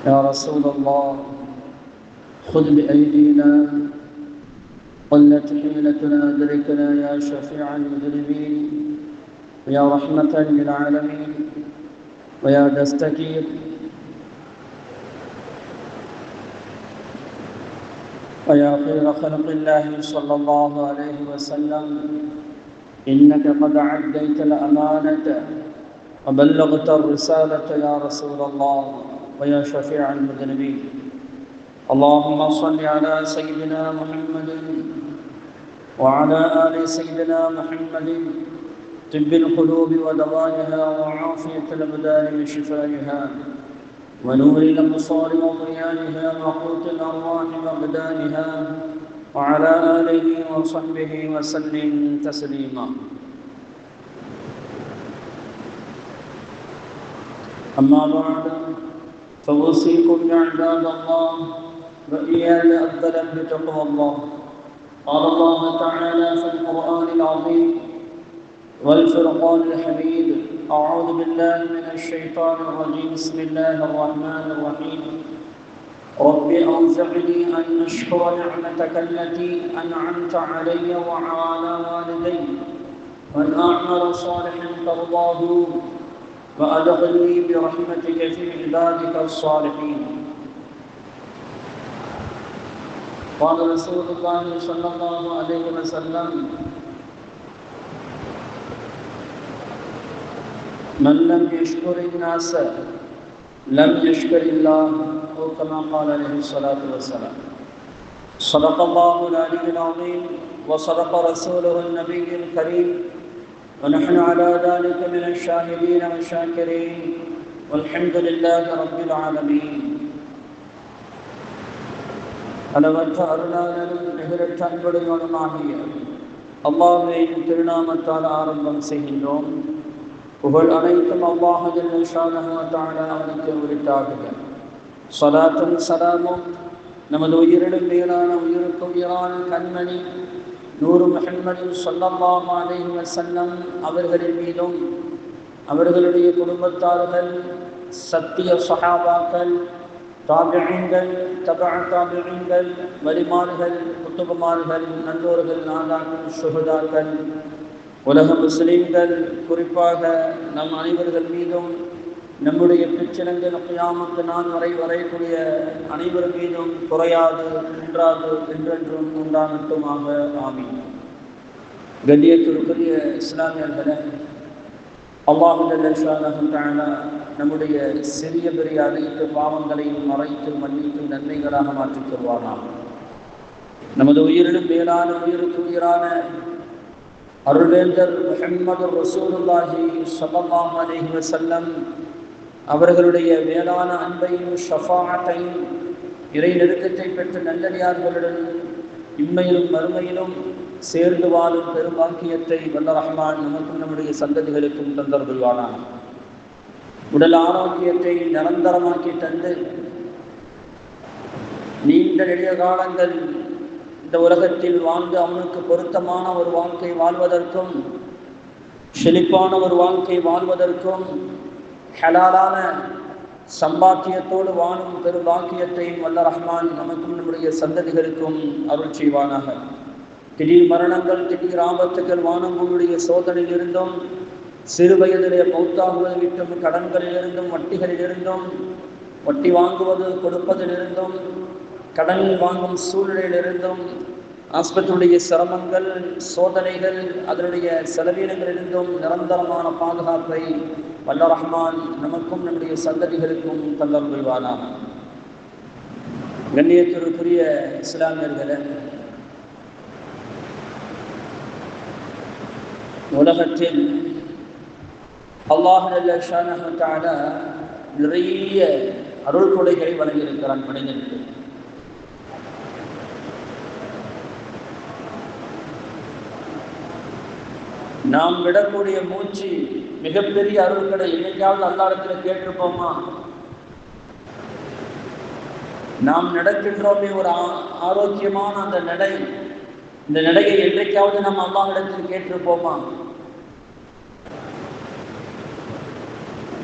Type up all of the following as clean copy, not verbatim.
يا رسول الله خذ بأيدينا قلت حيلتنا أدركنا يا شفيع المذنبين ويا رحمة للعالمين ويا دستكير ويا خير خلق الله صلى الله عليه وسلم إنك قد عديت الأمانة وبلغت الرسالة يا رسول الله ويا شفيع المذنبين. اللهم صل على سيدنا محمد وعلى آل سيدنا محمد طب القلوب ودوائها وعافية الأبدان وشفائها ونور الأبصار وضيائها وقوت الأرواح وأبدانها وعلى آله وصحبه وسلم تسليما. أما بعد فأوصيكم يا عباد الله وإياي أولا بتقوى الله. قال الله تعالى في القرآن العظيم والفرقان الحميد: أعوذ بالله من الشيطان الرجيم. بسم الله الرحمن الرحيم. رب أوزعني أن أشكر نعمتك التي أنعمت علي وعلى والدي وأن أعمل صالحا ترضاه وأدخلني برحمتك في عبادك الصالحين. قال رسول الله صلى الله عليه وسلم: من لم يشكر الناس لم يشكر الله، أو كما قال عليه الصلاة والسلام. صدق الله العلي العظيم وصدق رسوله النبي الكريم ونحن على ذلك من الشاهدين والشاكرين والحمد لله رب العالمين. அளவற்ற அருளாளரும் நிகரற்ற அன்புடையவனுமாகிய அல்லாஹ்வின் திருநாமத்தால் ஆரம்பம் செய்கின்றோம். புகழ் அனைத்தும் அல்லாஹ் ஜல்ல ஷானஹு வ தஆலா அவனுக்கு உரித்தாகுக. ஸலாத்தும் ஸலாமும் நமது உயிரிலும் மேலான உயிருக்கு உயிரான கண்மணி நூறு முஹம்மது ஸல்லல்லாஹு அலைஹி வஸல்லம் அவர்களின் மீதும் அவர்களுடைய குடும்பத்தார்கள், சத்திய ஸஹாபாக்கள், தாபிஈன்கள், தபஅ தாபிஈன்கள், வலிமார்கள், குத்துபமார்கள், நல்லோர்கள், நாதாக்கள், ஷுஹதாக்கள், உலக முஸ்லிம்கள், குறிப்பாக நம் அனைவர்கள் மீதும் நம்முடைய பிச்சனங்கள் கியாமத்து நாள் வரை வரையக்கூடிய அனைவர் மீதும் குறையாது நின்றாது என்றென்றும் உண்டாகட்டுமாக. ஆமீன். கண்ணியத்திற்குரிய இஸ்லாமியர்களே, அல்லாஹ் ஜல்ல ஷானஹு தஆலா நம்முடைய சிறிய பெரிய அனைத்து பாவங்களையும் மறைத்து மன்னித்து நன்மைகளாக மாற்றித் தருவானாக. நமது உயிரிலும் மேலான உயிருக்கு உயிரான அருள்வேந்தர் முஹம்மது ரசூலுல்லாஹி ஸல்லல்லாஹு அலைஹி வஸல்லம் அவர்களுடைய மேலான அன்பையும் ஷஃபாஅத்தையும் இறை நெருக்கத்தை பெற்ற நல்லடியார்களுடன் இம்மையிலும் மறுமையிலும் சேர்ந்து வாழும் பெரும்பாக்கியத்தை வல்ல ரஹ்மான் நமக்கும் நம்முடைய சந்ததிகளுக்கும் தந்தருள்வானாக. உடல் ஆரோக்கியத்தை நிரந்தரமாக்கி தந்து நீண்ட நெடிய காலங்கள் இந்த உலகத்தில் வாழ்ந்து அவனுக்கு பொருத்தமான ஒரு வாழ்க்கை வாழ்வதற்கும் செழிப்பான ஒரு வாழ்க்கை வாழ்வதற்கும் ஹலாலான சம்பாக்கியத்தோடு வாழும் பெரும்பாக்கியத்தையும் வல்ல ரஹ்மான் நமக்கும் நம்முடைய சந்ததிகளுக்கும் அருள் செய்வானாக. திடீர் மரணங்கள், திடீர் ஆபத்துகள், வானங்களுடைய சோதனையிலிருந்தும் சிறு வயதிலே மௌத்தாகுவதை விட்டும் கடன்களிலிருந்தும் வட்டிகளிலிருந்தும் வட்டி வாங்குவது கொடுப்பதிலிருந்தும் கடன் வாங்கும் சூழ்நிலையிலிருந்தும் ஆஸ்பத்திரியுடைய சிரமங்கள், சோதனைகள், அதனுடைய செலவீனங்களிலிருந்தும் நிரந்தரமான பாதுகாப்பை வல்ல ரஹ்மான் நமக்கும் நம்முடைய சந்ததிகளுக்கும் தந்தருள்வானாக. கண்ணியத்திற்குரிய இஸ்லாமியர்களே, உலகத்தில் அல்லாஹ் ஜல்ல ஷானஹு தஆலா நிறைய அருள் கொடைகளை வழங்கியிருக்கிறான் மனிதனுக்கு. நாம் விடக்கூடிய மூச்சு மிகப்பெரிய அருள்களை என்னைக்காவது அல்லாஹ்விடத்தில் கேட்டிருப்போமா? நாம் நடக்கின்றோமே ஒரு ஆரோக்கியமான அந்த நடை, இந்த நடையை என்றைக்காவது நாம் அல்லாஹ்விடத்தில் கேட்டிருப்போமா?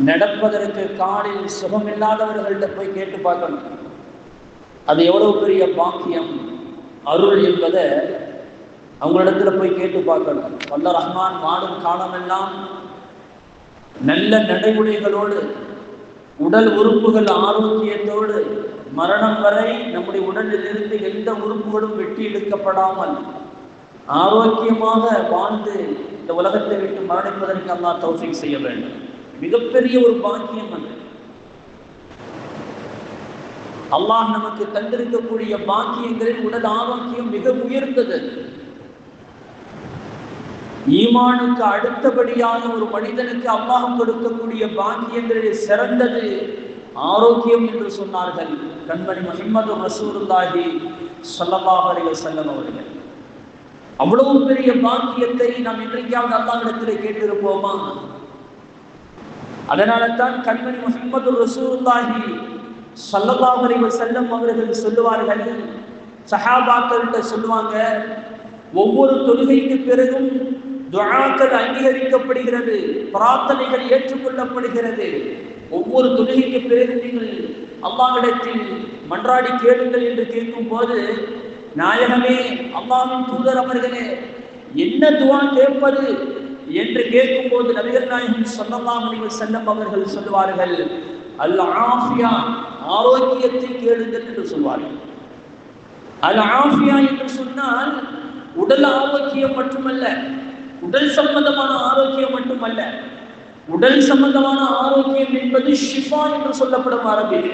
நடப்பதற்கு காலில் சுகமில்லாதவர்கள்ட்ட போய் கேட்டு பார்க்கணும். அது எவ்வளவு பெரிய பாக்கியம், அருள் என்பதை அவங்களிடத்துல போய் கேட்டு பார்க்கணும். வல்ல ரஹ்மான் வாழும் காலமெல்லாம் நல்ல நடைமுறைகளோடு, உடல் உறுப்புகள் ஆரோக்கியத்தோடு, மரணம் வரை நம்முடைய உடலில் இருந்து எந்த உறுப்புகளும் வெட்டி எடுக்கப்படாமல் ஆரோக்கியமாக வாழ்ந்து இந்த உலகத்தை விட்டு மரணிப்பதற்கு அல்லாஹ் தௌஃபீக் செய்ய வேண்டும். மிகப்பெரிய ஒரு பாக்கியம் அது. அல்லாஹ் நமக்கு தந்திருக்கக்கூடிய பாக்கியங்களில் உடல் ஆரோக்கியம் மிக உயர்ந்தது. ஈமானுக்கு அடுத்தபடியாக ஒரு மனிதனுக்கு அல்லாஹ் கொடுக்கக்கூடிய பாக்கியங்களில் சிறந்தது ஆரோக்கியம் என்று சொன்னார்கள் கண்மணி முஹம்மது ரசூலுல்லாஹி ஸல்லல்லாஹு அலைஹி வஸல்லம் அவர்கள். அவ்வளவு பெரிய பாக்கியத்தை நாம் இன்றைக்காவது அல்லாஹ்விடத்திலே கேட்டிருப்போமா? அதனால தான் கண்மணி முஹம்மது ரசூலுல்லாஹி ஸல்லல்லாஹு அலைஹி வஸல்லம் அவர்கள் சொல்லுவார்கள், சஹாபாக்கள்கிட்ட சொல்லுவாங்க, ஒவ்வொரு தொழுகைக்கு பிறகும் துஆக்கள் அங்கீகரிக்கப்படுகிறது, பிரார்த்தனைகள் ஏற்றுக்கொள்ளப்படுகிறது. ஒவ்வொரு தொழுகைக்கு பிறகு நீங்கள் அல்லாஹ்விடத்தில் மன்றாடி கேளுங்கள் என்று கேட்கும் போது, நாயகமே, அல்லாஹ்வின் தூதர் அவர்களே, என்ன துஆ கேட்பது என்று கேட்கும் போது நபிகள் நாயகம் ஸல்லல்லாஹு அலைஹி வஸல்லம் அவர்கள் சொல்வார்கள், அல் ஆஃபியா, ஆரோக்கியத்தை கேளுங்கள் என்று சொல்வார்கள். அல் ஆஃபியா என்று சொன்னால் உடல் ஆரோக்கியம் மட்டுமல்ல, உடல் சம்பந்தமான ஆரோக்கியம் மட்டுமல்ல, உடல் சம்பந்தமான ஆரோக்கியம் என்பது ஷிஃபா என்று சொல்லப்படும் அரபியில்.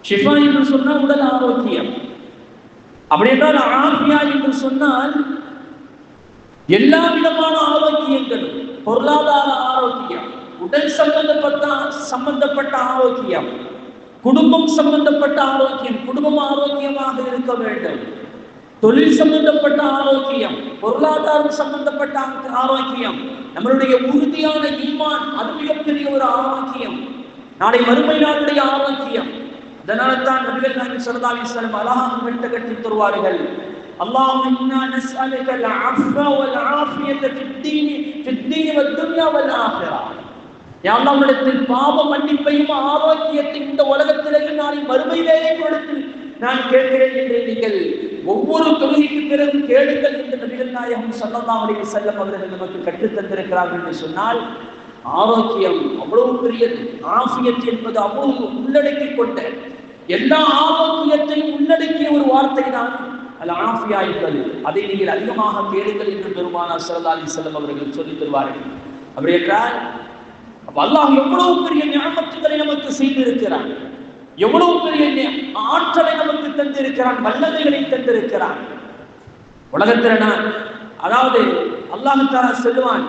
ஷிஃபா என்று சொன்னால் உடல் ஆரோக்கியம். அப்படி என்றால் ஆஃபியா என்று சொன்னால் எல்லா விதமான ஆரோக்கியங்களும், பொருளாதார ஆரோக்கியம், உடல் சம்பந்தப்பட்ட ஆரோக்கியம், குடும்பம் சம்பந்தப்பட்ட ஆரோக்கியம், குடும்பம் ஆரோக்கியமாக இருக்க வேண்டும், தொழில் சம்பந்தப்பட்ட ஆரோக்கியம், பொருளாதாரம் சம்பந்தப்பட்ட ஆரோக்கியம், நம்மளுடைய உறுதியான ஈமான், அது மிகப்பெரிய ஒரு ஆரோக்கியம், நாளை மறுமை நாளுடைய ஆரோக்கியம். அதனால தான் நபிகள் நாயகம் ஸல்லல்லாஹு அலைஹி வஸல்லம் அழகாக கட்டி தருவார்கள், அல்லாஹும்ம இன்னா நஸ்அலுக அல்-அஃவ வல் ஆஃபியத ஃபித்-தீன் வத்-துன்யா வல் ஆখিরা. யா அல்லாஹ், உம்மிடத்தில் பாவ மன்னிப்பையும் ஆரோக்கியத்தையும் இந்த உலகத்திலேயே நாளை மறுமையிலேயே கொடுத்து நான் கேட்கிறேன் என்று நீங்கள் ஒவ்வொரு தொழுகைக்கு பிறகு கேளுங்கள் என்று நபிகள் நாயகம் ஸல்லல்லாஹு அலைஹி வஸல்லம் அவர்கள் நமக்கு கற்றுத் தந்திருக்கிறார்கள் என்று சொன்னால், ஆரோக்கியம் அவ்வளவு பெரியது. ஆஃபியத் என்பது அவ்வளவு உள்ளடக்கி கொண்ட, எல்லா ஆரோக்கியத்தையும் உள்ளடக்கிய ஒரு வார்த்தை தான் அல் ஆஃபியா என்பது. அதை நீங்கள் அதிகமாக கேளுங்கள் என்று பெருமானார் ஸல்லல்லாஹு அலைஹி வஸல்லம் அவர்கள் சொல்லித் தருவார்கள். அப்படி என்றால் அல்லாஹ் எவ்வளவு பெரிய நிஅமத்துகளை நமக்கு செய்திருக்கிறான், எவ்வளவு பெரிய ஆற்றலை நமக்கு தந்திருக்கிறான், வல்லமைகளை தந்திருக்கிறான். உலகத்தில் அதாவது அல்லாஹ் தஆலா சொல்லுவான்,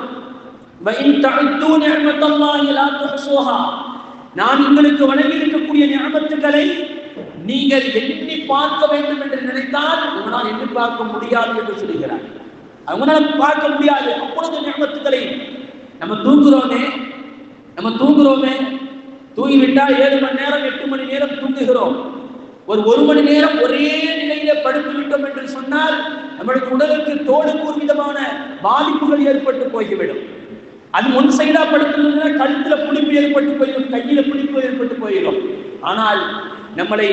வஇன் தஅது நிஅமத்தல்லாஹி லா துஹ்ஸூஹா, நான் உங்களுக்கு வழங்கி இருக்கக்கூடிய நிஅமத்துகளை நீங்கள் எண்ணி பார்க்க வேண்டும் என்று நினைத்தால் உங்களால் எண்ணி பார்க்க முடியாது என்று சொல்கிறார். அவங்களால பார்க்க முடியாது அப்பொழுது நிஅமத்துகளை. நம்ம தூங்குறோமே, தூங்கிவிட்டால் 7 மணி நேரம் 8 மணி நேரம் தூங்குகிறோம். ஒரு 1 மணி நேரம் ஒரே நிலையில படுத்து விட்டோம் என்று சொன்னால் நம்முடைய உடலுக்கு தோலுக்கு ஒரு விதமான பாதிப்புகள் ஏற்பட்டு போய்விடும். அது முன் சைடா படுத்துனா கழுத்துல புளிப்பு ஏற்பட்டு போயிடும், கையில புளிப்பு ஏற்பட்டு போயிடும். ஆனால் நம்மளை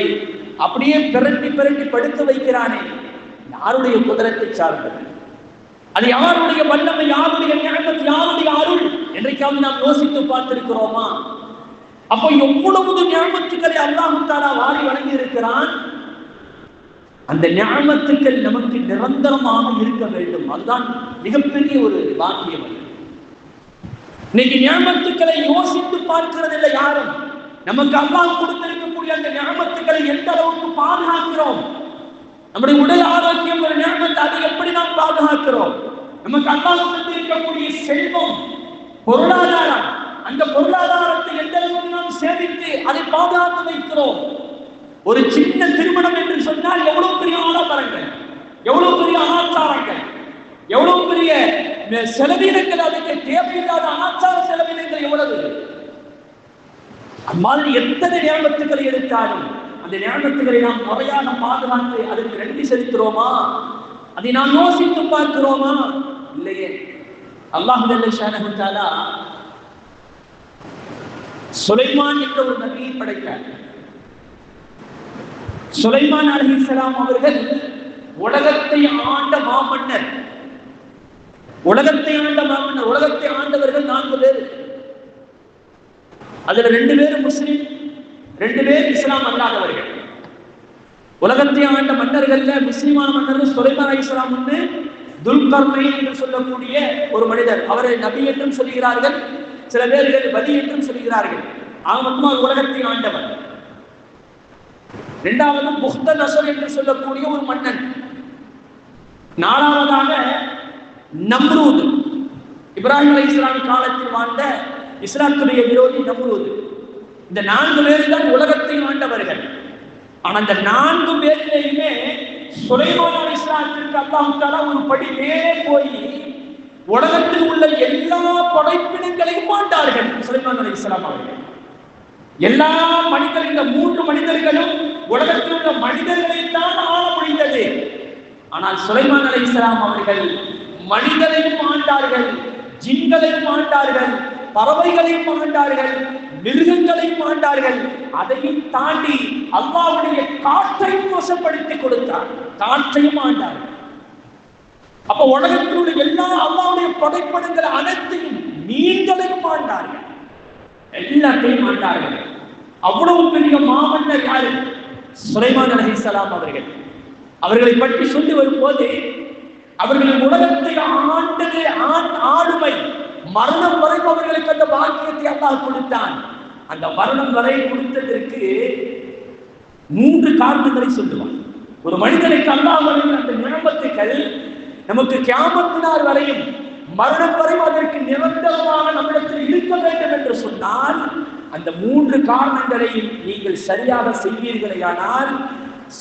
அப்படியே பிரட்டி படுக்க வைக்கிறானே, யாருடைய குதிரத்தை சார்ந்தது? அது யாருடைய வல்லமை, யாருடைய நிஅமத், யாருடைய அருள் என்றைக்காவது நாம் யோசித்து பார்த்திருக்கிறோமா? அப்போ எவ்வளவு நிஅமத்துக்களை அல்லாஹ் தஆலா வாரி வழங்கி இருக்கிறான். அந்த நிஅமத்துக்கள் நமக்கு நிரந்தரமாக இருக்க வேண்டும். அதுதான் மிகப்பெரிய ஒரு பாக்கியம். இன்னைக்கு நிஅமத்துக்களை யோசித்து பார்க்கிறதில்லை யாரும். நமக்கு அல்லாஹ் கொடுத்திருக்கக்கூடிய அந்த நிஅமத்துக்களை எந்த அளவுக்கு பாதுகாக்கிறோம்? நம்முடைய உடல் ஆரோக்கியம் ஒரு நிஅமத், அதை எப்படி நாம் பாதுகாக்கிறோம்? நமக்கு அல்லாஹ் கொடுத்திருக்கக்கூடிய செல்வம், பொருளாதாரம், அந்த பொருளாதாரத்தை எந்த அளவுக்கு நாம் சேமித்து அதை பாதுகாத்து வைக்கிறோம்? ஒரு சின்ன திருமணம் என்று சொன்னால் எவ்வளவு பெரிய ஆடம்பரங்கள், எவ்வளவு பெரிய ஆச்சாரங்கள், எவ்வளவு பெரிய செலவினங்கள், அதுக்கு தேவையில்லாத ஆச்சார செலவினங்கள் எவ்வளவு. அம்மாதிரி எத்தனை நியமத்துக்களை எடுத்தாலும் அந்த நியமத்துக்களை நாம் முறையாக பாதுகாத்து அதற்கு நன்றி செலுத்துகிறோமா? அதை நாம் யோசித்து பார்க்கிறோமா? இல்லையே. அல்லாஹ் ஜல்ல ஷானஹு தஆலா சுலைமான் என்ற ஒரு நபியை படைத்தார். சுலைமான் அலைஹிஸ்ஸலாம் அவர்கள் உலகத்தை ஆண்ட மாமன்னர். உலகத்தை ஆண்டவர்கள் 4 பேர். அதுல 2 பேர் முஸ்லிம், 2 பேர் இஸ்லாம் அல்லாதவர்கள். உலகத்தை ஆண்ட மன்னர்கள்ல முஸ்லிமான மன்னர்கள் சுலைமான் அலைஹிஸ்ஸலாம் வந்து துல்கர்னைன் என்று சொல்லக்கூடிய ஒரு மனிதர். அவரை நபி என்றும் சொல்கிறார்கள், சில பேர்கள் வலி என்றும் சொல்கிறார்கள். அவன் உலகத்தை ஆண்டவர். 2வது புக்தநஸர் என்று சொல்லக்கூடிய ஒரு மன்னன். 4வதாக நம்ரூத், இப்ராஹிம் அலைஹிஸ்ஸலாம் காலத்தில் வாழ்ந்த இஸ்லாத்துடைய விரோதி நம்ரூத். இந்த 4 பேர் தான் உலகத்தை ஆண்டவர்கள். ஆனா அந்த 4 பேரிலேயுமே சுலைமான் அலைஹிஸ்ஸலாத்திற்கு அல்லாஹ் தஆலா ஒரு படி மேலே போய் உலகத்தில் உள்ள எல்லா படைப்பினங்களையும் ஆண்டார்கள். சுலைமான் அலைஹிஸ்ஸலாம் அவர்கள் எல்லா மனிதர்கள், இந்த 3 மனிதர்களும் உலகத்தில் உள்ள மனிதர்களை தான் ஆள முடிந்தது. ஆனால் சுலைமான் அலைஹிஸ்ஸலாம் அவர்கள் மனிதரையும் ஆண்டார்கள், ஜின்களையும் ஆண்டார்கள், பறவைகளையும் ஆண்டார்கள், மிருகங்களையும் ஆண்டார்கள். அதையும் தாண்டி அல்லாஹ்வுடைய காற்றையும் வசப்படுத்தி கொடுத்தார். காற்றையும் ஆண்டார்கள். அப்ப உலகத்தில் உள்ள எல்லா அல்லாஹ்வுடைய படைப்பினங்கள் அனைத்தையும், மீன்களையும் ஆண்டார்கள், எல்லாத்தையும் ஆண்டார்கள். அவ்வளவு பெரிய மாமன்னர் யாரு? சுலைமான் அலைஹிஸ்ஸலாம் அவர்கள். அவர்களை பற்றி சொல்லி வரும்போது அவர்களின் உலகத்தை ஆண்டது ஆளுமை, மரணம் வரை அவர்களுக்கு அந்த பாக்கியத்தை அல்லாஹ் கொடுத்தான். அந்த மரணம் வரை கொடுத்ததற்கு 3 காரணங்களை சொல்லுவான். ஒரு மனிதனுக்கு அல்லாஹ் வழங்கிய அந்த நியமத்துக்கள் நமக்கு கியாமத் நாள் வரையும், மரணம் வரை அதற்கு நிரந்தரமாக நம்மிடத்தில் இருக்க வேண்டும் என்று சொன்னால் அந்த 3 காரணங்களை நீங்கள் சரியாக செய்வீர்களேயானால்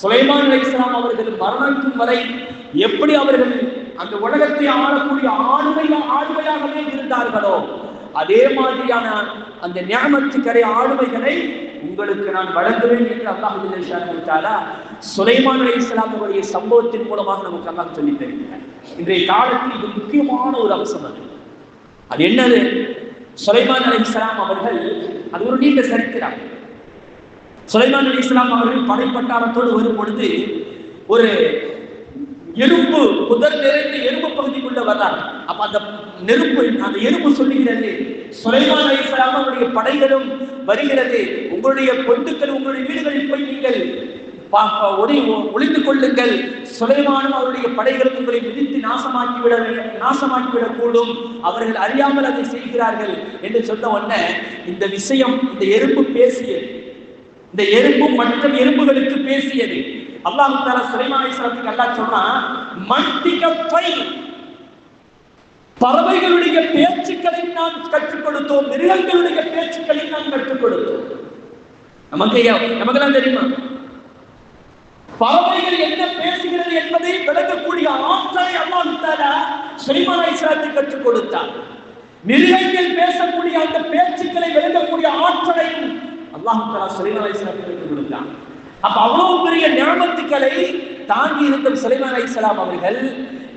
சுலைமான் அலைஹிஸ்ஸலாம் அவர்கள் மரணத்தின் வரை எப்படி அவர்கள் அந்த உலகத்தை ஆளக்கூடிய ஆளுமையாகவே இருந்தார்களோ அதே மாதிரியான அந்த நியமத்துக்களை, ஆளுமைகளை உங்களுக்கு நான் வழங்குவேன் என்று அல்லாஹ் ஜல்ல தஆலா சுலைமான் அலைஹிஸ்ஸலாம் அவருடைய சம்பவத்தின் மூலமாக நமக்கு அல்லாஹ் சொல்லித் தருகிறார். இன்றைய காலத்தில் இது முக்கியமான ஒரு அம்சம். அது என்னது? சுலைமான் அலைஹிஸ்ஸலாம் அவர்கள், அது ஒரு நீண்ட சரித்திரம். சுலைமான் அலைஹிஸ்ஸலாம் அவர்கள் படைப்பட்டாரத்தோடு வரும் பொழுது ஒரு எறும்பு, புதர் நிறைந்த எறும்பு பகுதிக்குள்ள வந்தார். அப்ப அந்த எறும்பு சொல்லுகிறது, சுலைமான் அலைஹிஸ்ஸலாம் அவருடைய படைகளும் வருகிறது, உங்களுடைய பொந்துக்கள் உங்களுடைய வீடுகளில் போய் நீங்கள் ஒளிந்து கொள்ளுங்கள், சுலைமானும் அவருடைய படைகளும் உங்களை விதித்து நாசமாக்கிவிடக் கூடும், அவர்கள் அறியாமல் அதை செய்கிறார்கள் என்று சொன்ன உடனே இந்த விஷயம், இந்த எறும்பு பேசியது. இந்த எறும்பு மற்ற எறும்புகளுக்கு பேசியது. அல்லாஹ் தஆலா சுலைமான் அலைஹிஸ்ஸலாத்துக்கு அல்லாஹ் சொல்றான், மன்திகத்தை, பறவைகளுடைய பேச்சுக்களை நாம் கற்றுக் கொடுத்தோம், மிருகங்களுடைய பேச்சுக்களை நாம் கற்றுக் கொடுத்தோம். நமக்கெல்லாம் தெரியுமா பறவைகள் என்ன பேசுகிறது என்பதை விளக்கக்கூடிய ஆற்றலை அல்லாஹ் தஆலா சுலைமான் அலைஹிஸ்ஸலாத்துக்கு கற்றுக் கொடுத்தார். மிருகங்கள் பேசக்கூடிய அந்த பேச்சுக்களை விளக்கக்கூடிய ஆற்றலையும் அல்லாஹ் தஆலா சுலைமான் அலைஹிஸ்ஸலாத்துக்கு கற்றுக் கொடுத்தார். அப்ப அவ்வளவு பெரிய நியமத்துக்களை தாங்கி இருந்த சுலைமான் அலைஹிஸ்ஸலாம் அவர்கள்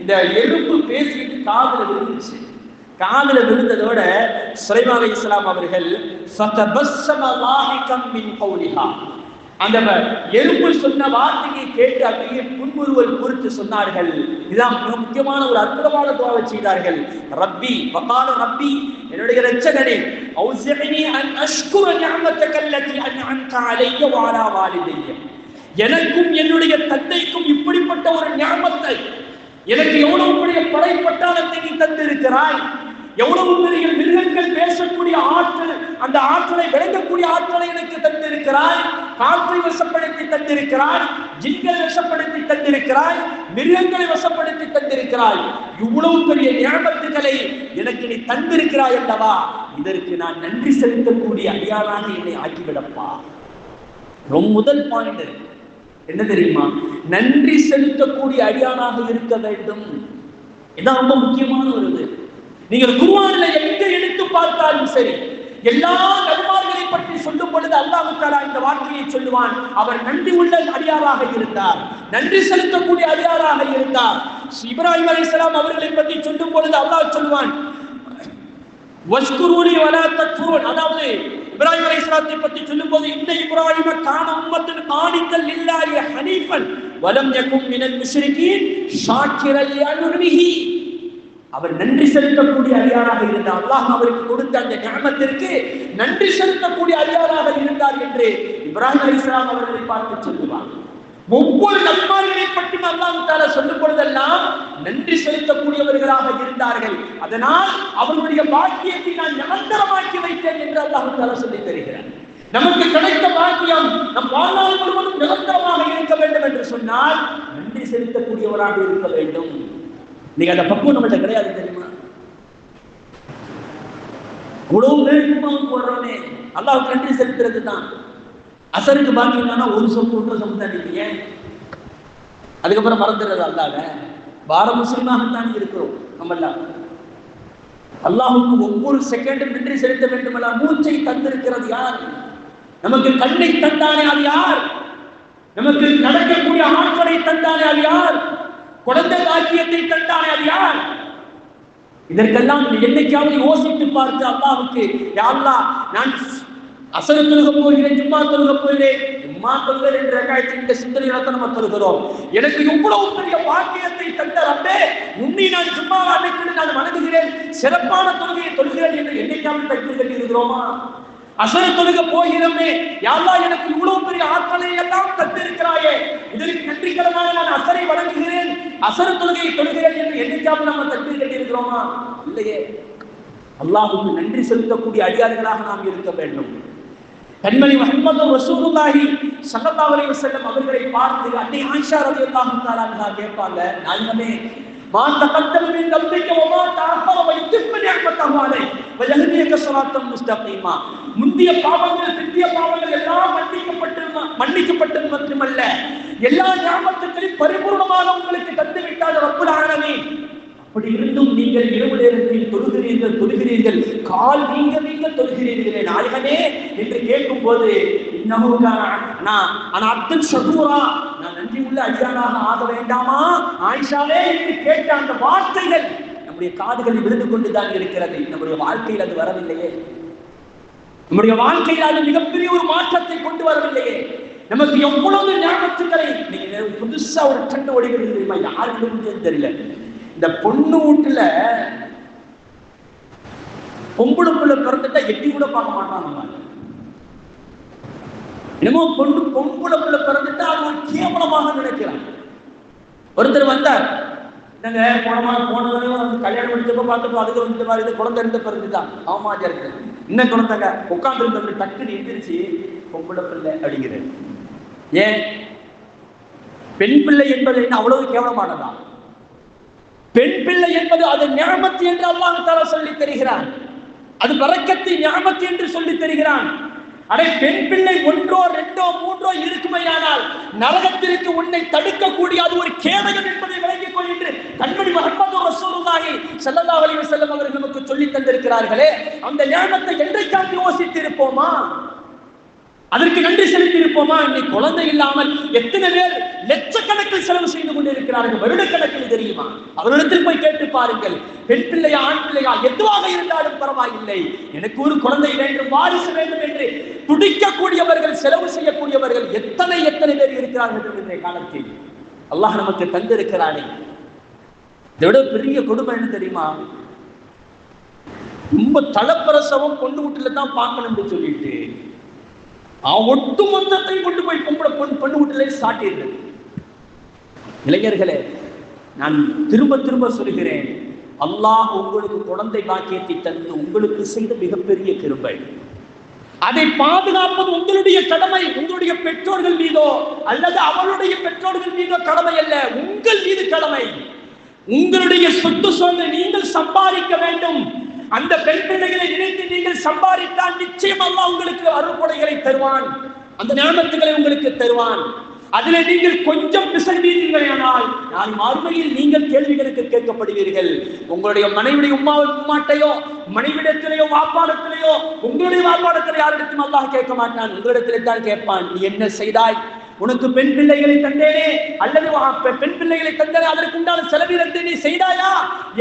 இந்த எறும்பு பேசிட்டு காதுல விழுந்ததோட சுலைமான் அலைஹிஸ்ஸலாம் அவர்கள் ஃபதபஸ்ஸம லாஹிகம் மின் கௌலிஹா, அந்த எறும்பு சொன்ன வார்த்தையை கேட்டு அப்படியே புன்முறுவல் குறித்து சொன்னார்கள். இதுதான் மிக முக்கியமான ஒரு அற்புதமான துஆவை செய்தார்கள். ரப்பி வகால ரப்பி, என்னுடைய இரட்சகனே, ஔஸிஅனி அன் அஷ்குர நிஅமத்தக அல்லதி அன்அம்த அலைய வ அலா வாலிதைய, எனக்கும் என்னுடைய தந்தைக்கும் இப்படிப்பட்ட ஒரு நிஅமத்தை, எனக்கு எவ்வளவு பெரிய படைப்பட்டாளத்தை நீ தந்திருக்கிறாய், எவ்வளவு பெரிய மிருகங்கள் பேசக்கூடிய ஆற்றல், அந்த ஆற்றலை விளங்கக்கூடிய ஆற்றலை எனக்கு தந்திருக்கிறாய், காற்றை வசப்படுத்தி தந்திருக்கிறாய், ஜின்களை வசப்படுத்தி தந்திருக்கிறாய், மிருகங்களை வசப்படுத்தி தந்திருக்கிறாய், இவ்வளவு பெரிய நியமத்துக்களை எனக்கு நீ தந்திருக்கிறாய் அல்லவா, இதற்கு நான் நன்றி செலுத்தக்கூடிய அடியாராக என்னை ஆக்கிவிடப்பா. ரொம்ப முதல் பாயிண்ட் என்ன தெரியுமா? நன்றி செலுத்தக்கூடிய அடியானாக இருக்க வேண்டும். இதான் ரொம்ப முக்கியமான ஒரு இது. நீங்கள் குர்ஆன்ல எங்க எடுத்து பார்த்தாலும் சரி, எல்லா நபிமார்களை பற்றி சொல்லும் பொழுது அல்லாஹ் தஆலா இந்த வார்த்தையை சொல்லுவான், அவர் நன்றி உள்ள அடியாராக இருந்தார், நன்றி செலுத்தக்கூடிய அடியாராக இருந்தார். இப்ராஹிம் அலைஹிஸ்ஸலாம் அவர்களை பற்றி சொல்லும் பொழுது அல்லாஹ் சொல்லுவான், வஷ்குரூனி வலா தக்ஃபுரூன், அதாவது இப்ராஹிம் அலைஹிஸ்ஸலாத்தை பற்றி சொல்லும்போது இந்த இப்ராஹிம கான உம்மத்தன் கானித்தல் லில்லாஹி ஹனீஃபன் வலம் யகும் மினல் முஷ்ரிகீன் ஷாக்கிரல் லிஅன்ஹி. அவர் நன்றி செலுத்தக்கூடிய அடியாராக இருந்தார். அல்லாஹ் அவருக்கு கொடுத்த அந்த நிஅமத்திற்கு நன்றி செலுத்தக்கூடிய அடியாராக இருந்தார் என்று இப்ராஹிம் அலைஹிஸ்ஸலாம் அவர்களை பார்த்து சொல்லுவார். ஒவ்வொரு நன்மார்களை பற்றி அல்லாஹ் தஆலா சொல்லும் பொழுதெல்லாம் நன்றி செலுத்தக்கூடியவர்களாக இருந்தார்கள். அதனால் அவர்களுடைய பாக்கியத்தை நான் நிரந்தரமாக்கி வைத்தேன் என்று அல்லாஹ் தஆலா சொல்லி தருகிறார். நமக்கு கிடைத்த பாக்கியம் நம் வாழ்நாள் முழுவதும் நிரந்தரமாக இருக்க வேண்டும் என்று சொன்னால் நன்றி செலுத்தக்கூடியவராக இருக்க வேண்டும். நீங்க அந்த பக்குவம் நம்மகிட்ட கிடையாது தெரியுமா? உணவு வேண்டுமாவும் போடுறோமே அல்லாஹ்வுக்கு நன்றி செலுத்துறது தான். அசருக்கு பாக்கி என்னன்னா ஒரு சொம்பு ஒன்றரை சொம்பு தான் நீங்க அதுக்கப்புறம் மறந்துடுறது அல்லாஹ்வை. பார முஸ்லிமாகத்தான் இருக்கிறோம் நம்மெல்லாம். அல்லாஹ்வுக்கு ஒவ்வொரு செகண்டும் நன்றி செலுத்த வேண்டுமல்ல. மூச்சை தந்திருக்கிறது யார்? நமக்கு கண்ணை தந்தானே அது யார்? நமக்கு நடக்கக்கூடிய ஆற்றலை தந்தானே அது யார்? குழந்தை பாக்கியத்தை தந்தானே அது யார்? இதற்கெல்லாம் என்னைக்காவது யோசித்து பார்த்து அல்லாஹ்வுக்கு யா அல்லாஹ் நான் அசர் தொழுக போகிறேன், ஜும்மா தொழுக போகிறேன், ஜும்மா தொழுக என்ற ரக்காயத்தின் இந்த சிந்தனையில நம்ம தொழுகிறோம். எனக்கு இவ்வளவு பெரிய பாக்கியத்தை தந்த ரப்பே, உன்னை நான் ஜும்மா அன்னைக்கு நான் வணங்குகிறேன், சிறப்பான தொழுகையை தொழுகிறேன் என்று என்னைக்காவது தக்பீர் கட்டி இருக்கிறோமா? அசர் தொழுக போகிறோமே, யா அல்லாஹ் எனக்கு இவ்வளவு பெரிய ஆற்றலை எல்லாம் தந்திருக்கிறாயே, இதற்கு நன்றிக்கடனாக நான் அசரை வணங்குகிறேன், அசர் தொழுகையை தொழுகிறேன் என்று என்னைக்காவது நம்ம தக்பீர் கட்டி இருக்கிறோமா? இல்லையே. அல்லாஹ்வுக்கு நன்றி செலுத்தக்கூடிய அடியார்களாக நாம் இருக்க வேண்டும். கண்மணி முஹம்மது ரசூலுல்லாஹி ஸல்லல்லாஹு அலைஹி வஸல்லம் அவர்களை பார்த்து அன்னை ஆயிஷா ரலியல்லாஹு தஆலா அன்ஹா கேட்பாங்க, நாயகமே மா தகத்தம மின் தம்பிக வமா தஅஃபர வயுத்திம்ம நிஅமத்தஹு அலைஹி வயஹ்தியக ஸிராத்தன் முஸ்தகீமா. முந்திய பாவங்கள் பிந்திய பாவங்கள் எல்லாம் மன்னிக்கப்பட்டது மட்டுமல்ல, எல்லா நிஅமத்துகளையும் பரிபூர்ணமாக உங்களுக்கு தந்து விட்டார் ரப்புல் ஆலமீன். அப்படி இருந்தும் நீங்கள் இரவு நேரத்தில் தொழுகிறீர்கள், கால் நீங்க தொழுகிறீர்களே நாயகமே என்று கேட்கும் போது நான் நன்றி உள்ள அடியானாக ஆக வேண்டாமா ஆயிஷாவே என்று கேட்ட அந்த வார்த்தைகள் நம்முடைய காதுகளில் விழுந்து கொண்டுதான் இருக்கிறது. நம்முடைய வாழ்க்கையில் அது வரவில்லையே. நம்முடைய வாழ்க்கையில் அது மிகப்பெரிய ஒரு மாற்றத்தை கொண்டு வரவில்லையே. நமக்கு எவ்வளவு ஞாபகத்துக்களை நீங்க புதுசா ஒரு ட்ரெண்ட் ஓடிக்கிறது தெரியுமா? யாருக்கும் தெரியல. இந்த பொண்ணு வீட்டுல பொம்புளுக்குள்ள பிறந்துட்டா எட்டி கூட பார்க்க மாட்டாங்க. என்னமோ பொம்புளுக்குள்ள பிறந்துட்டா அது ஒரு கேவலமாக நினைக்கிறான். ஒருத்தர் வந்தார், என்னங்க போனவங்க வந்து கல்யாணம் முடிச்சப்ப பார்த்துப்போம், அதுக்கு வந்து மாதிரி குழந்தை இருந்த பிறந்துதான் ஆமாஜா இருக்கு. இன்னும் குழந்தைங்க உட்கார்ந்து இருந்தவங்க டக்குன்னு எந்திரிச்சு பொம்புளை பிள்ளை அப்படிங்கிறது. ஏன் பெண் பிள்ளை என்பது என்ன அவ்வளவு கேவலமானதா? பெண் பிள்ளை என்பது அது நிஅமத் என்று அல்லாஹ் தஆலா சொல்லி தருகிறான். அது பரக்கத்தை நிஅமத் என்று சொல்லி தருகிறான். அடே பெண் பிள்ளை ஒன்றோ ரெண்டோ மூன்றோ இருக்குமையானால் நரகத்திற்கு உன்னை தடுக்கக்கூடிய அது ஒரு கேடகம் என்பதை விளங்கிக் கொள் என்று கண்மணி முஹம்மது ரசூலுல்லாஹி ஸல்லல்லாஹு அலைஹி வஸல்லம் அவர்கள் நமக்கு சொல்லி தந்திருக்கிறார்களே, அந்த நிஅமத்தை என்றைக்காவது யோசித்து இருப்போமா? அதற்கு நன்றி செலுத்தி இருப்போமா? இன்னைக்கு குழந்தை இல்லாமல் எத்தனை பேர் லட்சக்கணக்கில் செலவு செய்து கொண்டிருக்கிறார்கள், வருடக்கணக்கில் தெரியுமா? அவரிடத்தில் போய் கேட்டு பாருங்கள். பெண் பிள்ளையா ஆண் பிள்ளையா எதுவாக இருந்தாலும் பரவாயில்லை, எனக்கு ஒரு குழந்தை வேண்டும், வாரிசு வேண்டும் என்று துடிக்கக்கூடியவர்கள், செலவு செய்யக்கூடியவர்கள் எத்தனை பேர் இருக்கிறார்கள் இன்றைய காலத்தில். அல்லாஹ் நமக்கு தந்திருக்கிறானே. இதை விட பெரிய கொடுமை என்ன தெரியுமா? ரொம்ப தலப்பிரசவம் பொண்ணு வீட்டுல தான் பார்க்கணும் என்று சொல்லிட்டு ஒட்டு மொத்தத்தை கொண்டு போய் பொண்ணு வீட்டிலே சாட்டிடுறது. இளைஞர்களே, நான் திரும்ப சொல்கிறேன், அல்லாஹ் உங்களுக்கு குழந்தை பாக்கியத்தை தந்து உங்களுக்கு செய்த மிகப்பெரிய கிருபை. அதை பாதுகாப்பது உங்களுடைய கடமை. உங்களுடைய பெற்றோர்கள் மீதோ அல்லது அவளுடைய பெற்றோர்கள் மீதோ கடமை அல்ல, உங்கள் மீது கடமை. உங்களுடைய சொத்து சொந்த நீங்கள் சம்பாதிக்க வேண்டும். அந்த பெண் பிள்ளைகளை நினைத்து நீங்கள் சம்பாதித்தால் நிச்சயம் அல்லாஹ் உங்களுக்கு அருள்கொடைகளை தருவான், அந்த நியமத்துகளை உங்களுக்கு தருவான். அதிலே நீங்கள் கொஞ்சம் பிசைவீர்களானால் நாளை மறுமையில் நீங்கள் கேள்விகளுக்கு கேட்கப்படுவீர்கள். உங்களுடைய மனைவியுடைய உம்மாட்டையோ மனைவிடத்திலேயோ வாப்பாடத்திலேயோ உங்களுடைய வாப்பாடத்திலே யாரிடத்திலும் அல்லாஹ் கேட்க மாட்டான், உங்களிடத்திலே தான் கேட்பான். நீ என்ன செய்தாய், உனக்கு பெண் பிள்ளைகளை தந்தேனே அல்லது பெண் பிள்ளைகளை தந்தேனே அதற்கு உண்டான செலவினத்தை நீ செய்தாயா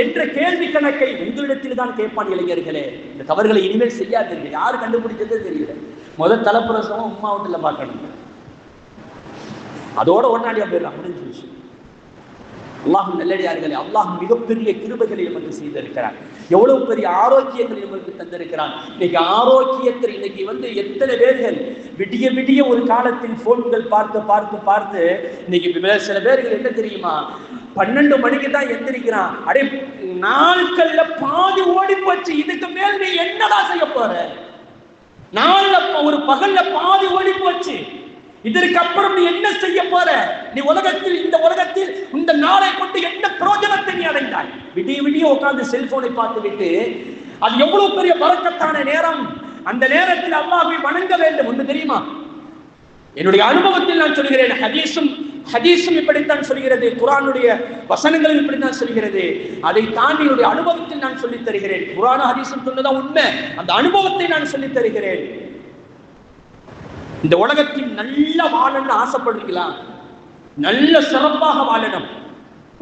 என்ற கேள்வி கணக்கை உங்களிடத்தில் தான் கேட்பான். இளைஞர்களே, இந்த தவறுகளை இனிமேல் செய்யாதீர்கள். யாரு கண்டுபிடிச்சதே தெரியல. முதல் தலைப்பிரசவம் உம்மா வீட்டுல பார்க்கணும், அதோட ஒன்னாடியா போயிடலாம், முடிஞ்சு விஷயம். அல்லாஹ் நல்லடியார்களே, அல்லாஹ் மிகப்பெரிய கிருபைகளை நமக்கு செய்திருக்கிறார். எவ்வளவு பெரிய ஆரோக்கியங்களை நமக்கு தந்திருக்கிறான். இன்னைக்கு ஆரோக்கியத்தில் இன்னைக்கு எத்தனை பேர்கள் விடிய விடிய ஒரு காலத்தில் போன்கள் பார்த்து பார்த்து பார்த்து இன்னைக்கு சில பேர்கள் என்ன தெரியுமா, 12 மணிக்கு தான் எந்திரிக்கிறான். அடே, நாட்கள்ல பாதி ஓடி போச்சு, இதுக்கு மேல் நீ என்னடா செய்ய போற? நாள்ல ஒரு பகல்ல பாதி ஓடி போச்சு, இதற்கு அப்புறம் நீ என்ன செய்ய போற? நீ இந்த உலகத்தில் இந்த நாளை கொண்டு என்ன பிரயோஜனத்தை நீ அடைந்தாய்? விடிய விடிய உட்கார்ந்து செல்போனை பார்த்து விட்டு, அது எவ்வளவு பெரிய பரக்கத்தான நேரம். அந்த நேரத்தில் அல்லாஹ்வை வணங்க வேண்டும். ஒன்று தெரியுமா, என்னுடைய அனுபவத்தில் நான் சொல்கிறேன், ஹதீஸும் இப்படித்தான் சொல்கிறது, குர்ஆனுடைய வசனங்களும் இப்படித்தான் சொல்கிறது. அதை தாண்டி என்னுடைய அனுபவத்தில் நான் சொல்லித் தருகிறேன். குர்ஆனும் ஹதீஸும் சொன்னதான் உண்மை, அந்த அனுபவத்தை நான் சொல்லித் தருகிறேன். இந்த உலகத்தில் நல்ல வாழணும்னு ஆசைப்படுறீங்களா? நல்ல சிறப்பாக வாழணும்,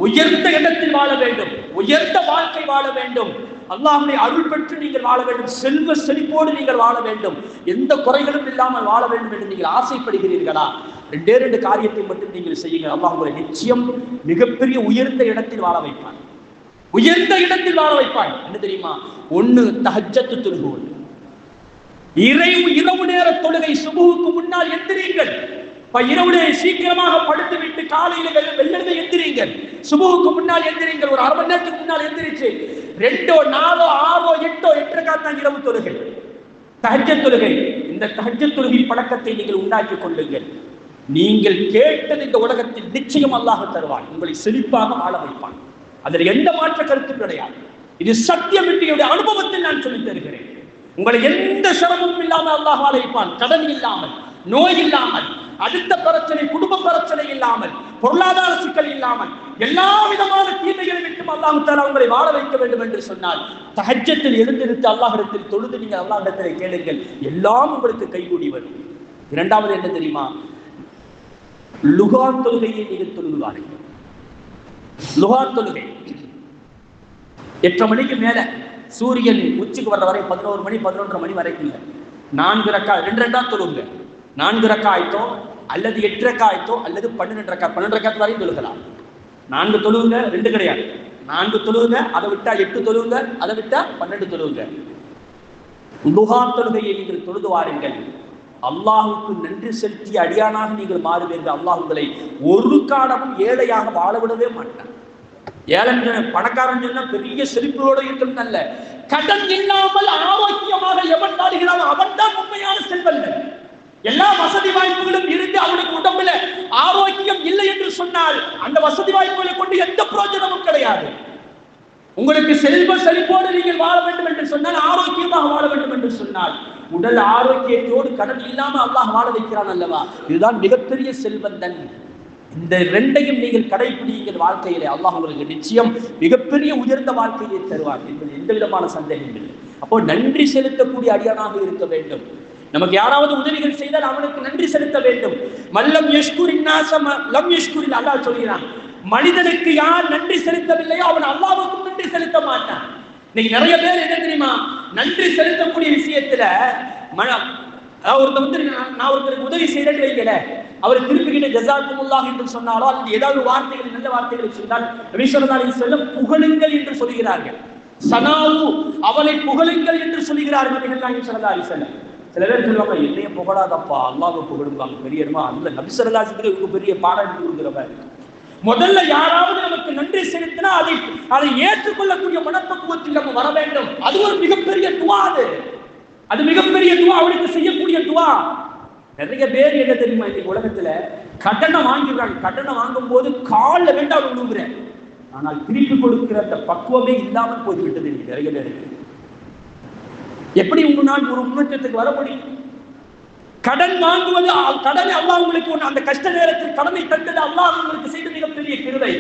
உயர்ந்த இடத்தில் வாழ வேண்டும், உயர்ந்த வாழ்க்கை வாழ வேண்டும், அல்லாஹ்வுடைய அருள் பெற்று நீங்கள் வாழ வேண்டும், செல்வ செழிப்போடு நீங்கள் வாழ வேண்டும், எந்த குறைகளும் இல்லாமல் வாழ வேண்டும் என்று நீங்கள் ஆசைப்படுகிறீர்களா? 2 காரியத்தை மட்டும் நீங்கள் செய்யுங்கள். அல்லாஹ் உங்களை நிச்சயம் மிகப்பெரிய உயர்ந்த இடத்தில் வாழ வைப்பான். உயர்ந்த இடத்தில் வாழ வைப்பான். என்ன தெரியுமா? 1 தஹஜ்ஜத் தொழுகை, இரவு நேர தொழுகை. சுபுஹுக்கு முன்னால் எந்திரீங்கள். இரவு சீக்கிரமாக படுத்து விட்டு காலையில வெள்ளெழுந்து எந்திரீங்கள். சுபுஹுக்கு முன்னால் எந்திரீங்கள். ஒரு 1/2 மணி நேரத்துக்கு முன்னால் எந்திரிச்சு 2, 4, 6, 8 ரக்காத் இரவு தொழுகை, தஹஜ்ஜத் தொழுகை. இந்த தஹஜ்ஜத் தொழுகை பழக்கத்தை நீங்கள் உண்டாக்கி கொள்ளுங்கள். நீங்கள் கேட்டது இந்த உலகத்தில் நிச்சயம் அல்லாஹ் தருவான். உங்களை செழிப்பாக வாழ வைப்பான். அதில் எந்த மாற்ற கருத்தும் கிடையாது. இது சத்தியம் என்று அனுபவத்தில் நான் சொல்லித் தருகிறேன். உங்களை எந்த சிரமமும் இல்லாமல் அல்லாஹ் வாழ வைப்பான். கடன் இல்லாமல், நோய் இல்லாமல், அடுத்த பிரச்சனை, குடும்ப பிரச்சனை இல்லாமல், பொருளாதார சிக்கல் இல்லாமல், எல்லா விதமான தீமைகளை விட்டு அல்லாஹ் தஆலா உங்களை வாழ வைக்க வேண்டும் என்று சொன்னால், தஹஜ்ஜத்தில் எழுந்திருந்து அல்லாஹ்விடத்தில் தொழுது நீங்கள் அல்லாஹ்விடத்தில் கேளுங்கள், எல்லாம் உங்களுக்கு கைகூடி வரும். 2வது என்ன தெரியுமா? லுஹா தொழுகையை நீங்கள் தொழுவார்கள். லுஹா தொழுகை 8 மணிக்கு மேல சூரியன் உச்சிக்கு வர்ற வரை 11 மணி 11:30 மணி வரைக்கும் 4 ரக்கா 2 தொழுங்க. 4 ரக்காயத்தோ அல்லது 8 ரக்காயத்தோ அல்லது 12 ரக்காத் வரையும் தொழுகலாம். 4 தொழுவுங்க, 2 கிடையாது. 4 தொழுவுங்க, அதை விட்டா 8 தொழுவுங்க, அதை விட்டா 12 தொழுவுங்க. லுஹா தொழுகையை நீங்கள் தொழுது வாருங்கள். அல்லாஹுக்கு நன்றி செலுத்திய அடியானாக நீங்கள் மாறுவீர்கள். அல்லாஹ் உங்களை ஒரு காலமும் ஏழையாக வாழ விடவே மாட்டான். ஏழன் பணக்காரன் சொன்னா பெரிய செழிப்போடு இருக்கிறது அல்ல, கடன் இல்லாமல் ஆரோக்கியமாக எவன் வாழுகிறானோ அவன் தான் உண்மையான செல்வந்தன். எல்லா வசதி வாய்ப்புகளும் இருந்து அவனுக்கு உடம்புல ஆரோக்கியம் இல்லை என்று சொன்னால் அந்த வசதி வாய்ப்புகளை கொண்டு எந்த பிரயோஜனமும் கிடையாது. உங்களுக்கு செல்வ செழிப்போடு நீங்கள் வாழ வேண்டும் என்று சொன்னால், ஆரோக்கியமாக வாழ வேண்டும் என்று சொன்னால், உடல் ஆரோக்கியத்தோடு கடன் இல்லாம அல்லாஹ் வாழ வைக்கிறான் அல்லவா? இதுதான் மிகப்பெரிய செல்வந்தன். இந்த 2ஐயும் நீங்கள் கடைபிடிங்கள் வாழ்க்கையிலே. அல்லாஹ் உங்களுக்கு நிச்சயம் மிகப்பெரிய உயர்ந்த வாழ்க்கையை தருவார் என்பது எந்த விதமான சந்தேகம் இல்லை. அப்போ நன்றி செலுத்தக்கூடிய அடியானாக இருக்க வேண்டும். நமக்கு யாராவது உதவிகள் செய்தால் அவனுக்கு நன்றி செலுத்த வேண்டும். மல்லம் யஷ்குரின் நாஸம் லம் யஷ்குரில் அல்லாஹ் சொல்கிறான், மனிதனுக்கு யார் நன்றி செலுத்தவில்லையோ அவன் அல்லாஹ்வுக்கும் நன்றி செலுத்த மாட்டான். இன்னைக்கு நிறைய பேர் என்ன தெரியுமா, நன்றி செலுத்தக்கூடிய விஷயத்துல நான் ஒருத்தருக்கு உதவி செய்யறேன்னு வைக்கல, அவர் திருப்பிக்கிட்ட ஜஸாக்குமுல்லாஹ் என்று சொன்னாலோ அல்லது ஏதாவது வார்த்தைகள் நல்ல வார்த்தைகளை சொன்னால் நபி ஸல்லல்லாஹு அலைஹி வஸல்லம் புகழுங்கள் என்று சொல்கிறார்கள். சனாவு, அவனை புகழுங்கள் என்று சொல்கிறார்கள் நபி ஸல்லல்லாஹு அலைஹி வஸல்லம். சில பேர் சொல்லுவாங்க, என்னைய புகழாதப்பா, அல்லாஹ்வை புகழும்பாங்க. பெரியமா அல்ல, நபி ஸல்லல்லாஹு அலைஹி வஸல்லம் பெரிய பாடம் எடுத்து கொடுக்கிறவர். முதல்ல யாராவது நமக்கு நன்றி செலுத்தினா அதை ஏற்றுக்கொள்ளக்கூடிய மனப்பக்குவத்தில் நம்ம வர வேண்டும். அது ஒரு மிகப்பெரிய துவா. அது மிகப்பெரிய துவா, அவனுக்கு செய்யக்கூடிய துவா. நிறைய பேர் என்ன தெரியுமா, இன்னைக்கு உலகத்துல கடனை வாங்கிடுறாங்க. கடனை வாங்கும் போது காலில் வேண்டாம் விழுங்குறேன், ஆனால் திருப்பி கொடுக்கிற அந்த பக்குவமே இல்லாமல் போய்விட்டது இன்னைக்கு நிறைய பேருக்கு. எப்படி உங்களால் ஒரு முன்னேற்றத்துக்கு வர முடியும்? கடன் வாங்குவது, கடனை அல்லாஹ் உங்களுக்கு அந்த கஷ்ட நேரத்தில் கடனை தந்தது அல்லாஹ் உங்களுக்கு செய்த மிகப்பெரிய கிருபை.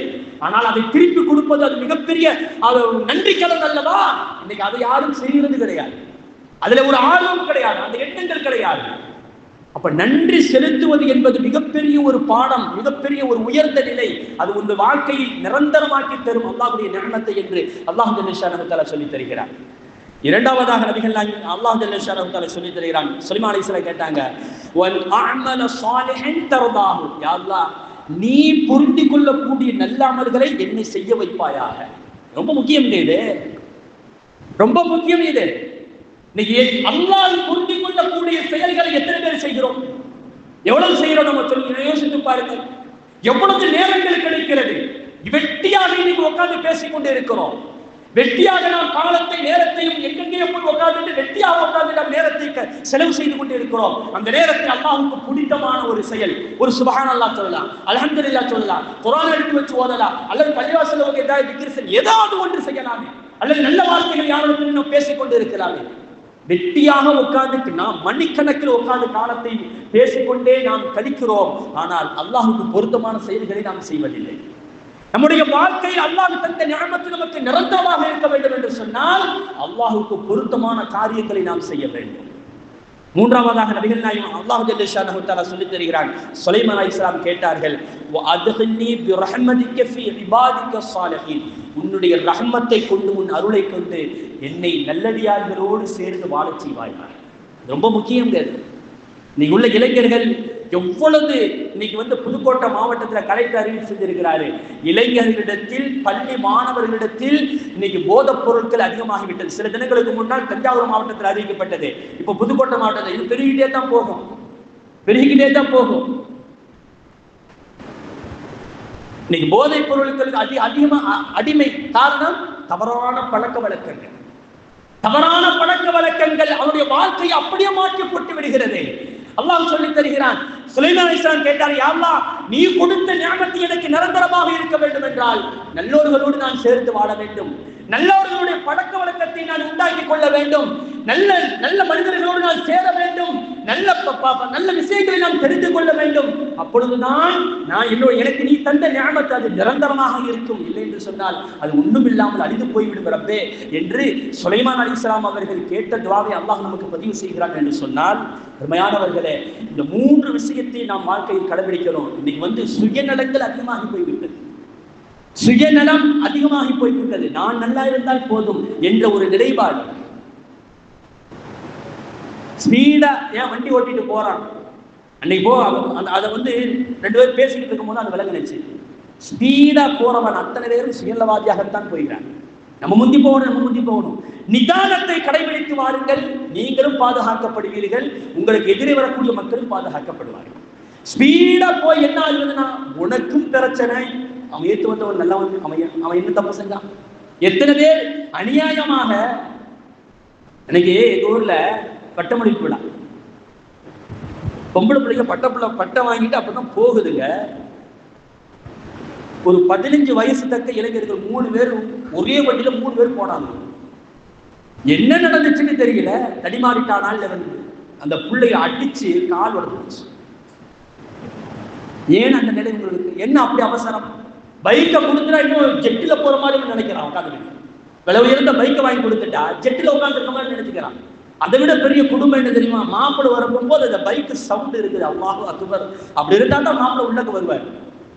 ஆனால் அதை திருப்பி கொடுப்பது அது மிகப்பெரிய நன்றி கடன் அல்லவா? இன்னைக்கு அதை யாரும் செய்கிறது கிடையாது. அதுல ஒரு ஆர்வம் கிடையாது, அந்த எண்ணங்கள் கிடையாது. அப்ப அப்ப நன்றி செலுத்துவது என்பது மிகப்பெரிய ஒரு பாடம், மிகப்பெரிய ஒரு உயர்ந்த நிலை. அது உங்கள் வாழ்க்கையை நிரந்தரமாக்கி தரும் அல்லாஹ்வுடைய நிஅமத்தை என்று அல்லாஹ் ஜல்ல ஷானஹு தஆலா சொல்லி தருகிறார். இரண்டாவதாக நபிகள் அல்லாஹ் ஜல்ல ஷானஹு தஆலா சொல்லி தருகிறான். சுலைமான் அலைஹிஸ்ஸலாம் கேட்டாங்க, வல் அஅமல ஸாலிஹன் தர்தாஹு, யா அல்லாஹ் நீ பொருந்திக் கொள்ளக்கூடிய நல்ல அமல்களை என்னை செய்ய வைப்பாயாக. ரொம்ப முக்கியம் இது, ரொம்ப முக்கியம் இது. இன்னைக்கு அல்லாஹ் பொருந்திக் கொள்ளக்கூடிய செயல்களை எத்தனை பேர் செய்கிறோம்? எவ்வளவு செய்கிறோம்? நம்ம சொல்லி யோசித்து பாருங்கள். எவ்வளவு நேரங்கள் கிடைக்கிறது? வெட்டியாக இன்னைக்கு உட்கார்ந்து பேசிக்கொண்டே இருக்கிறோம். வெட்டியாக நாம் காலத்தை நேரத்தையும் எங்கெங்கே போய் உட்கார்ந்து வெட்டியாக உட்கார்ந்து நாம் நேரத்தை செலவு செய்து கொண்டே இருக்கிறோம். அந்த நேரத்தை அல்லாஹ்வுக்கு பிடித்தமான ஒரு செயல், ஒரு சுப்ஹானல்லாஹ் சொல்லலாம், அல்ஹம்துலில்லாஹ் சொல்லலாம், குர்ஆன் எடுத்து வச்சு ஓதலாம், அல்லது பள்ளிவாசல்ல வந்து ஏதாவது திக்ர் செய்ய, ஏதாவது ஒன்று செய்யலாமே, அல்லது நல்ல வார்த்தைகள் யாரோடு நாம் பேசிக்கொண்டு இருக்கலாமே. வெட்டியாக உட்கார்ந்து நாம் மணிக்கணக்கில் உட்கார்ந்து காலத்தை பேசிக்கொண்டே நாம் கழிக்கிறோம். ஆனால் அல்லாஹ்வுக்கு பொருத்தமான செயல்களை நாம் செய்வதில்லை. நம்முடைய வாழ்க்கையில் அல்லாஹ் தந்த நிஅமத்து நமக்கு நிரந்தரமாக இருக்க வேண்டும் என்று சொன்னால் அல்லாஹ்வுக்கு பொருத்தமான காரியங்களை நாம் செய்ய வேண்டும். மூன்றாவதாக நபிகள் நாயகம் அல்லாஹ் ஜல்ல ஷானஹு தஆலா சொல்லி தருகிறான். சுலைமான் அலைஹிஸ்ஸலாம் கேட்டார்கள், வஅத்கில்னி பிரஹ்மதிக ஃபீ இபாதிக ஸாலிஹீன், உன்னுடைய ரஹ்மத்தை கொண்டு உன் அருளை கொண்டு என்னை நல்லடியார்களோடு சேர்ந்து வாழச் செய்வாய். ரொம்ப முக்கியம். இன்னைக்கு உள்ள இளைஞர்கள் எவ்வளவு இன்னைக்கு வந்து புதுக்கோட்டை மாவட்டத்தில் கலெக்டர் அறிவிப்பு செஞ்சிருக்கிறாரு, இளைஞர்களிடத்தில் பள்ளி மாணவர்களிடத்தில் இன்னைக்கு போதைப் பொருட்கள் அதிகமாகிவிட்டது. சில தினங்களுக்கு முன்னால் தஞ்சாவூர் மாவட்டத்தில் அறிவிக்கப்பட்டது. இப்ப புதுக்கோட்டை மாவட்டத்தில் இது பெருகிட்டே தான் போகும், பெருகிக்கிட்டே தான் போகும். இன்னைக்கு போதைப் பொருட்களுக்கு அதிகமாக அடிமை. காரணம் தவறான பழக்க வழக்கங்கள். தவறான பழக்க வழக்கங்கள் அவருடைய வாழ்க்கையை அப்படியே மாற்றி போட்டு விடுகிறது. அல்லாஹ் சொல்லி தருகிறான். சுலைமான் அலைஹிஸ்ஸலாம் கேட்டார், யா அல்லாஹ் நீ கொடுத்த நிஅமத்து எனக்கு நிரந்தரமாக இருக்க வேண்டும் என்றால் நல்லோர்களோடு நான் சேர்ந்து வாழ வேண்டும், நல்லவர்களுடைய பழக்க வழக்கத்தை நான் உண்டாக்கி கொள்ள வேண்டும், நல்ல நல்ல மனிதர்களோடு நான் சேர வேண்டும், நல்ல விஷயங்களை நான் தெரிந்து கொள்ள வேண்டும். அப்பொழுதுதான் நான் எனக்கு நீ தந்த நிஅமத்து அது நிரந்தரமாக இருக்கும். இல்லை என்று சொன்னால் அது ஒன்றும் இல்லாமல் அழிந்து போய்விடும் ரப்பே என்று சுலைமான் அலைஹிஸ்ஸலாம் அவர்கள் கேட்ட துஆவை அல்லாஹ் நமக்கு பதிவு செய்கிறான் என்று சொன்னால், பெருமையானவர்களே, இந்த மூன்று விஷயத்தை நாம் வாழ்க்கையில் கடைபிடிக்கிறோம். இன்னைக்கு வந்து சுயநலங்கள் அதிகமாகி போய்விட்டது, சுயநலம் அதிகமாகி போய்விட்டது. நான் நல்லா இருந்தால் போதும் என்ற ஒரு நிலைப்பாடு. ஸ்பீடா ஏன் வண்டி ஓட்டிட்டு போறான், அன்னைக்கு அதை வந்து ரெண்டு பேரும் பேசிக்கிட்டு இருக்கும் போது அது விளங்குனுச்சு. ஸ்பீடா போறவன் அத்தனை பேரும் சுயநலவாதியாகத்தான் போகிறான். நம்ம முந்தி போகணும். நிதானத்தை கடைபிடித்து வாருங்கள், நீங்களும் பாதுகாக்கப்படுவீர்கள், உங்களுக்கு எதிரே வரக்கூடிய மக்களும் பாதுகாக்கப்படுவார்கள். ஸ்பீடா போய் என்ன ஆகுதுன்னா உனக்கும் பிரச்சனை, அவன் ஏத்து வந்தவன் நல்லவன், அவன் என்ன தப்பு செஞ்சான். எத்தனை பேர் அநியாயமாக இன்னைக்கு எங்க ஊர்ல பட்டமளிப்பு விழா, பொம்பளை பிள்ளைங்க பட்டம் வாங்கிட்டு அப்பதான் போகுதுங்க. ஒரு 15 வயசு தக்க இளைஞர்கள் 3 பேர் ஒரே வண்டியில 3 பேர் போனாங்க. என்ன நடந்துச்சுன்னு தெரியல, தடிமாறிட்டானால் வந்து அந்த பிள்ளைய அடிச்சு கால் உடைச்சு. ஏன் அந்த நிலை உங்களுக்கு என்ன அப்படி அவசரம்? பைக்கை கொடுத்துட்டா இன்னும் ஜெட்டில போற மாதிரி நினைக்கிறான். உட்காந்து விலை உயர்ந்த பைக்கை வாங்கி கொடுத்துட்டா ஜெட்டில உட்காந்து இருக்க மாதிரி நினைச்சுக்கிறான். அதை விட பெரிய குடும்பம் என்ன தெரியுமா? மாப்பிள்ளை வரப்போது அந்த பைக்கு சவுண்ட் இருக்குது, அல்லாஹு அக்பர். அப்படி இருந்தா தான் மாப்பிள்ளை உள்ளக்கு வருவார்.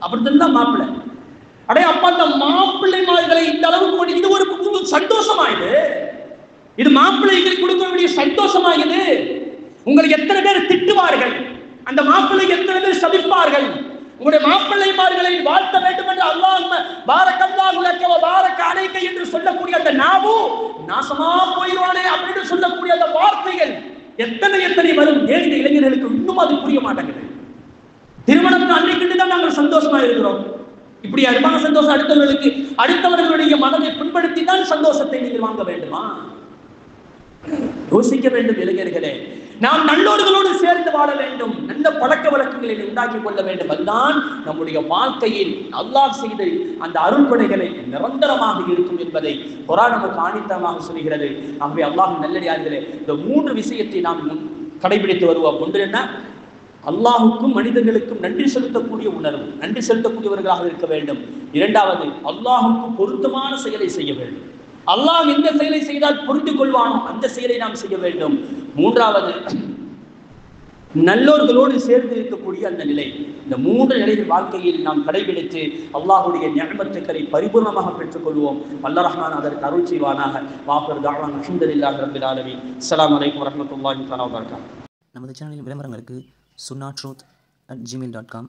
அப்படி இருந்தா மாப்பிள்ளை அடைய அப்பா அந்த மாப்பிள்ளைமார்களை இந்த அளவுக்கு இது ஒரு சந்தோஷமாயுது. இது மாப்பிள்ளைகளுக்கு கொடுக்க வேண்டிய சந்தோஷமாகுது. உங்களுக்கு எத்தனை பேர் திட்டுவார்கள், அந்த மாப்பிள்ளை எத்தனை பேர் சபிப்பார்கள். உங்களுடைய மாப்பிள்ளைமார்களை வாழ்த்த வேண்டும் என்று அல்லாஹ் பாரக்கல்லாஹு லக வ பாரக அலைக என்று சொல்லக்கூடிய அந்த நாவு நாசமா போயிடுவானே அப்படின்னு சொல்லக்கூடிய அந்த வார்த்தைகள் எத்தனை வரும். ஏன் இந்த இளைஞர்களுக்கு இன்னும் அது புரிய மாட்டேங்குது? திருமணம் அன்றைக்கு தான் நாங்கள் சந்தோஷமா இருக்கிறோம். இப்படி அருமான சந்தோஷம் அடுத்தவர்களுடைய மனதை புண்படுத்தி தான் சந்தோஷத்தை நீங்கள் வாங்க வேண்டுமா? யோசிக்க வேண்டும் இளைஞர்களே. நாம் நல்லோர்களோடு சேர்ந்து வாழ வேண்டும், நல்ல பழக்க வழக்கங்களை உண்டாக்கி கொள்ள வேண்டும். அதுதான் நம்முடைய வாழ்க்கையில் அல்லாஹ் செய்த அந்த அருள்கொடைகளை நிரந்தரமாக இருக்கும் என்பதை குர்ஆன் நமக்கு ஆணித்தரமாக சொல்கிறது. ஆகவே அல்லாஹ் நல்லடியார்களே, இந்த 3 விஷயத்தை நாம் கடைபிடித்து வருவோம். ஒன்று என்ன? அல்லாஹுக்கும் மனிதர்களுக்கும் நன்றி செலுத்தக்கூடிய உணர்வு, நன்றி செலுத்தக்கூடியவர்களாக இருக்க வேண்டும். இரண்டாவது, அல்லாஹுக்கு பொருத்தமான செயலை செய்ய வேண்டும். அல்லாஹ் எந்த செயலை செய்தால் புரிந்து கொள்வானோ அந்த செயலை நாம் செய்ய வேண்டும். மூன்றாவது, நல்லோர்களோடு சேர்ந்து இருக்கக்கூடிய அந்த நிலை. இந்த 3 நிலைகள் வாழ்க்கையில் நாம் கடைபிடித்து அல்லாஹ்வுடைய நிஅமத்துக்களை பரிபூர்ணமாக பெற்றுக்கொள்வோம். அல்லாஹ் ரஹ்மான் அதற்கு அருள் செய்வானாக. வாஃபிர் தஅவானா அல்ஹம்துலில்லாஹி ரப்பில் ஆலமீன். அஸ்ஸலாமு அலைக்கும் வரஹ்மத்துல்லாஹி வபரகாத்துஹு. நமது சேனலின் விளம்பரங்களுக்கு sunnatruth@gmail.com